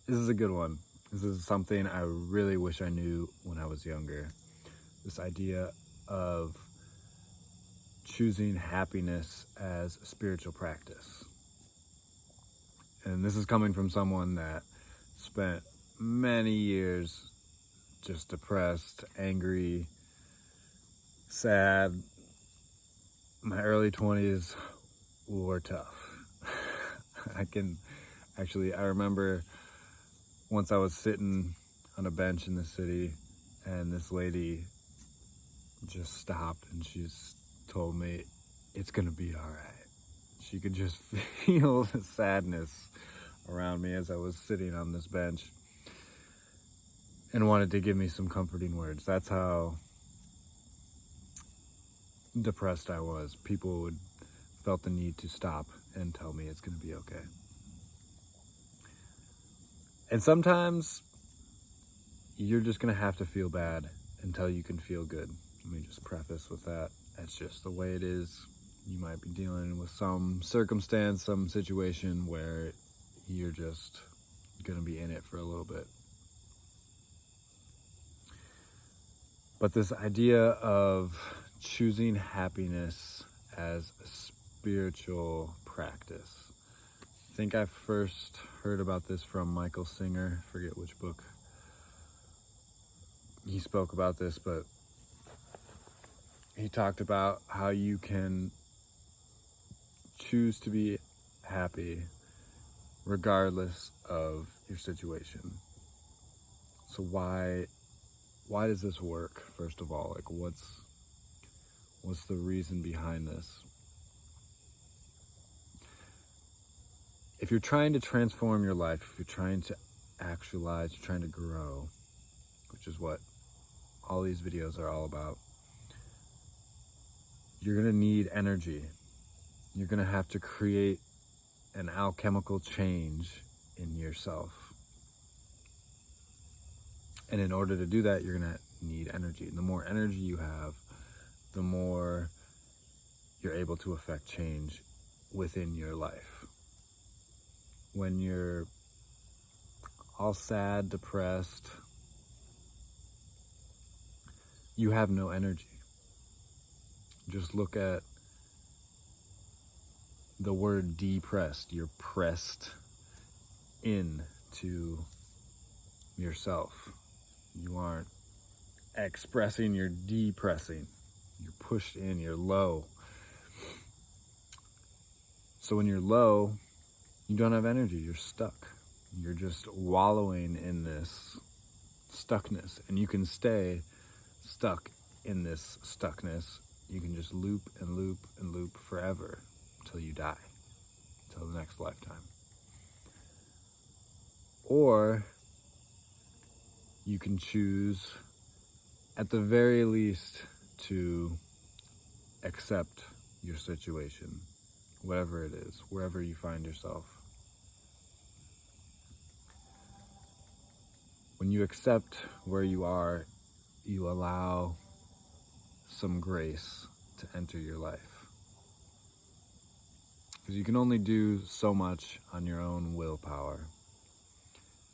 This is a good one. This is something I really wish I knew when I was younger. This idea of choosing happiness as a spiritual practice. And this is coming from someone that spent many years just depressed, angry, sad. My early 20s were tough. I remember once I was sitting on a bench in the city and this lady just stopped and she just told me, it's gonna be all right. She could just feel the sadness around me as I was sitting on this bench and wanted to give me some comforting words. That's how depressed I was. People felt the need to stop and tell me it's gonna be okay. And sometimes you're just gonna have to feel bad until you can feel good. Let me just preface with that. That's just the way it is. You might be dealing with some circumstance, some situation where you're just gonna be in it for a little bit. But this idea of choosing happiness as a spiritual practice. I think I first heard about this from Michael Singer. I forget which book he spoke about this, but he talked about how you can choose to be happy regardless of your situation. So why does this work? First of all, like what's the reason behind this? If you're trying to transform your life, if you're trying to actualize, you're trying to grow, which is what all these videos are all about, you're gonna need energy. You're gonna have to create an alchemical change in yourself. And in order to do that, you're gonna need energy. And the more energy you have, the more you're able to affect change within your life. When you're all sad, depressed, you have no energy. Just look at the word depressed. You're pressed into yourself. You aren't expressing, you're depressing. You're pushed in, you're low. So when you're low, you don't have energy, you're stuck. You're just wallowing in this stuckness, and you can stay stuck in this stuckness. You can just loop and loop and loop forever until you die, until the next lifetime. Or you can choose, at the very least, to accept your situation, whatever it is, wherever you find yourself. When you accept where you are, you allow some grace to enter your life. Because you can only do so much on your own willpower.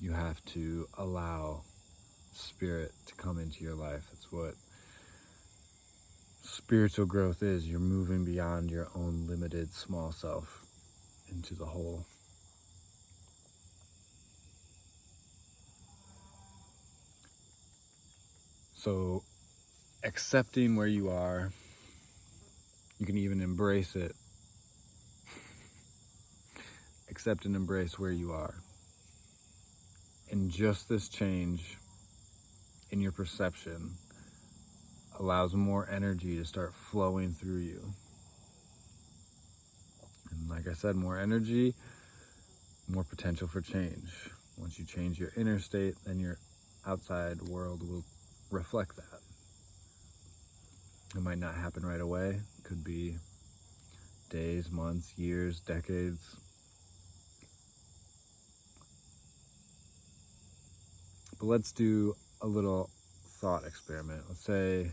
You have to allow spirit to come into your life. That's what spiritual growth is. You're moving beyond your own limited small self into the whole. So accepting where you are, you can even embrace it. Accept and embrace where you are. And just this change in your perception allows more energy to start flowing through you. And like I said, more energy, more potential for change. Once you change your inner state, then your outside world will reflect that. It might not happen right away. It could be days, months, years, decades. But let's do a little thought experiment. Let's say,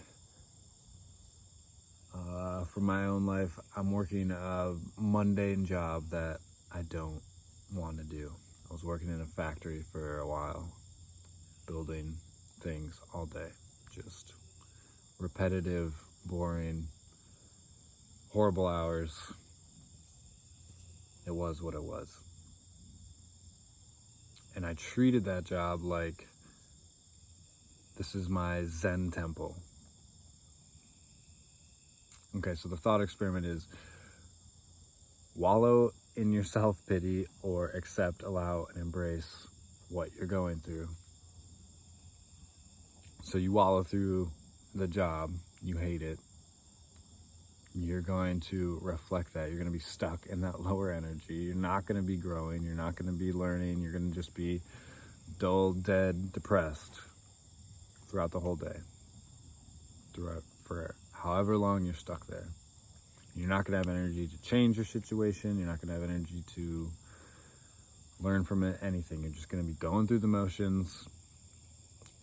for my own life, I'm working a mundane job that I don't want to do. I was working in a factory for a while, building things all day. Just repetitive, boring, horrible hours. It was what it was. And I treated that job like this is my Zen temple. Okay, so the thought experiment is wallow in your self-pity or accept, allow, and embrace what you're going through. So you wallow through the job, you hate it. You're going to reflect that. You're going to be stuck in that lower energy. You're not going to be growing. You're not going to be learning. You're going to just be dull, dead, depressed throughout the whole day. For however long you're stuck there. You're not going to have energy to change your situation. You're not going to have energy to learn from it, anything. You're just going to be going through the motions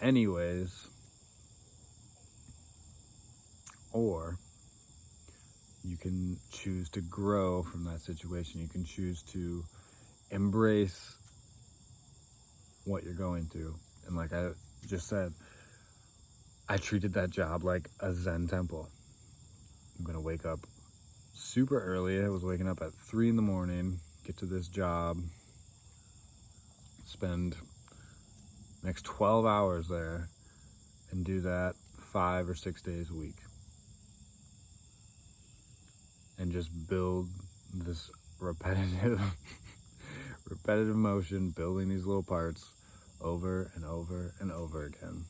anyways. Or you can choose to grow from that situation. You can choose to embrace what you're going through. And like I just said, I treated that job like a Zen temple. I'm going to wake up super early. I was waking up at 3 a.m, get to this job, spend next 12 hours there, and do that 5 or 6 days a week. And just build this repetitive motion, building these little parts over and over and over again.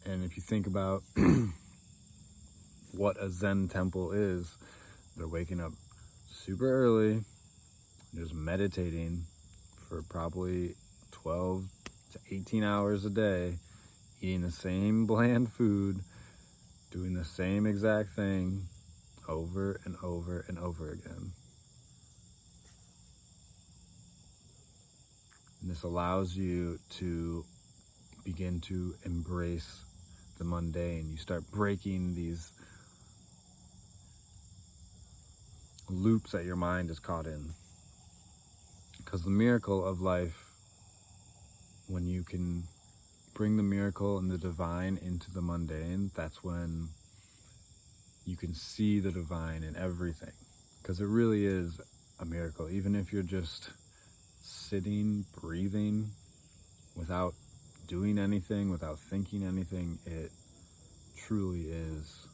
And if you think about what a Zen temple is, they're waking up super early, just meditating for probably 12 to 18 hours a day, eating the same bland food, doing the same exact thing over and over and over again. And this allows you to begin to embrace the mundane. You start breaking these loops that your mind is caught in. Because the miracle of life, when you can bring the miracle and the divine into the mundane, that's when you can see the divine in everything. Because it really is a miracle. Even if you're just sitting, breathing, without doing anything, without thinking anything, it truly is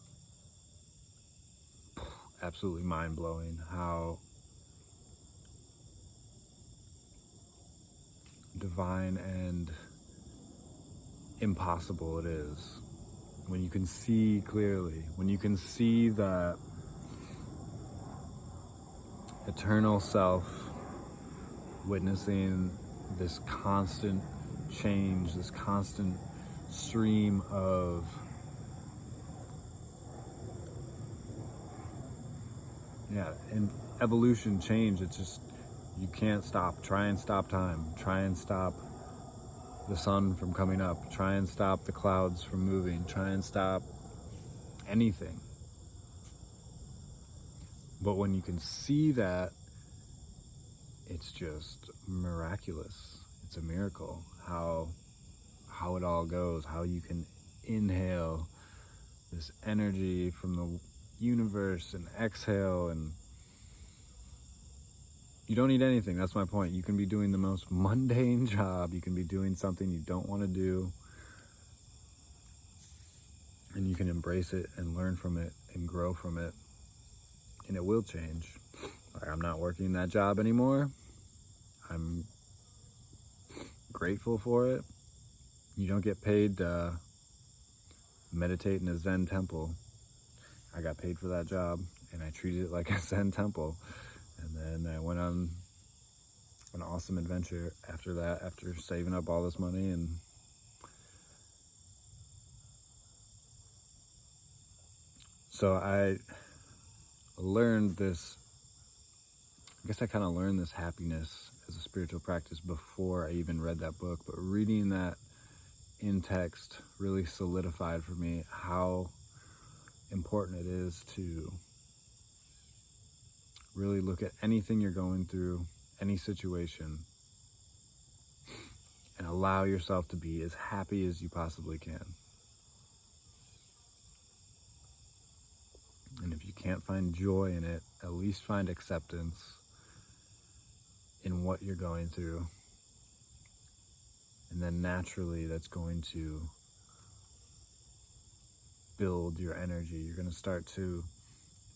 absolutely mind-blowing how divine and impossible it is. When you can see clearly, when you can see that eternal self witnessing this constant change, this constant stream of and evolution, change. It's just, you can't stop. Try and stop time. Try and stop the sun from coming up. Try and stop the clouds from moving. Try and stop anything. But when you can see that, it's just miraculous. It's a miracle how it all goes, how you can inhale this energy from the universe and exhale, and you don't need anything. That's my point. You can be doing the most mundane job. You can be doing something you don't want to do, and you can embrace it and learn from it and grow from it, and it will change. Like, I'm not working that job anymore. I'm grateful for it. You don't get paid to meditate in a Zen temple. I got paid for that job, and I treated it like a Zen temple. And then I went on an awesome adventure after that, after saving up all this money. And so I learned this, I guess I kind of learned this happiness as a spiritual practice before I even read that book. But reading that in text really solidified for me how important it is to Really look at anything you're going through, any situation, and allow yourself to be as happy as you possibly can. And if you can't find joy in it, at least find acceptance in what you're going through. And then naturally that's going to build your energy. You're going to start to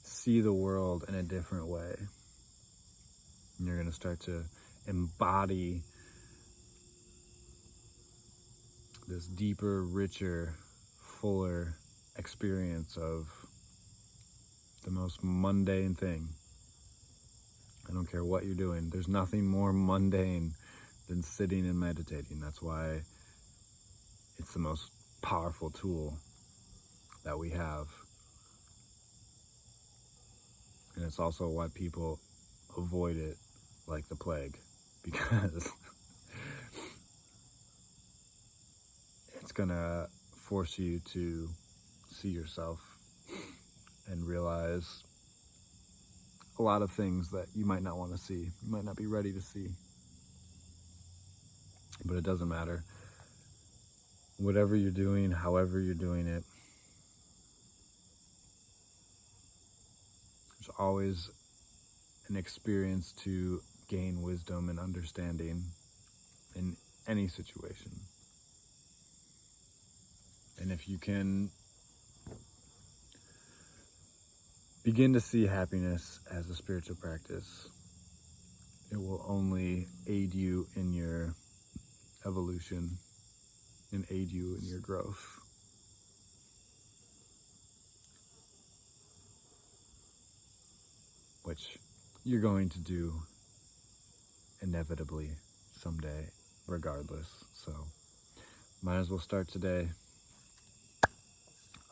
see the world in a different way. And you're going to start to embody this deeper, richer, fuller experience of the most mundane thing. I don't care what you're doing. There's nothing more mundane than sitting and meditating. That's why it's the most powerful tool that we have. And it's also why people avoid it like the plague, because it's gonna force you to see yourself and realize a lot of things that you might not want to see, you might not be ready to see. But it doesn't matter. Whatever you're doing, however you're doing it, there's always an experience to gain wisdom and understanding in any situation. And if you can begin to see happiness as a spiritual practice, it will only aid you in your evolution and aid you in your growth. Which you're going to do inevitably someday, regardless. So, might as well start today.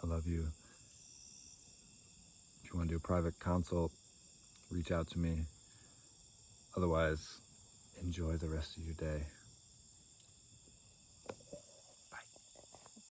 I love you. If you want to do a private consult, reach out to me. Otherwise, enjoy the rest of your day.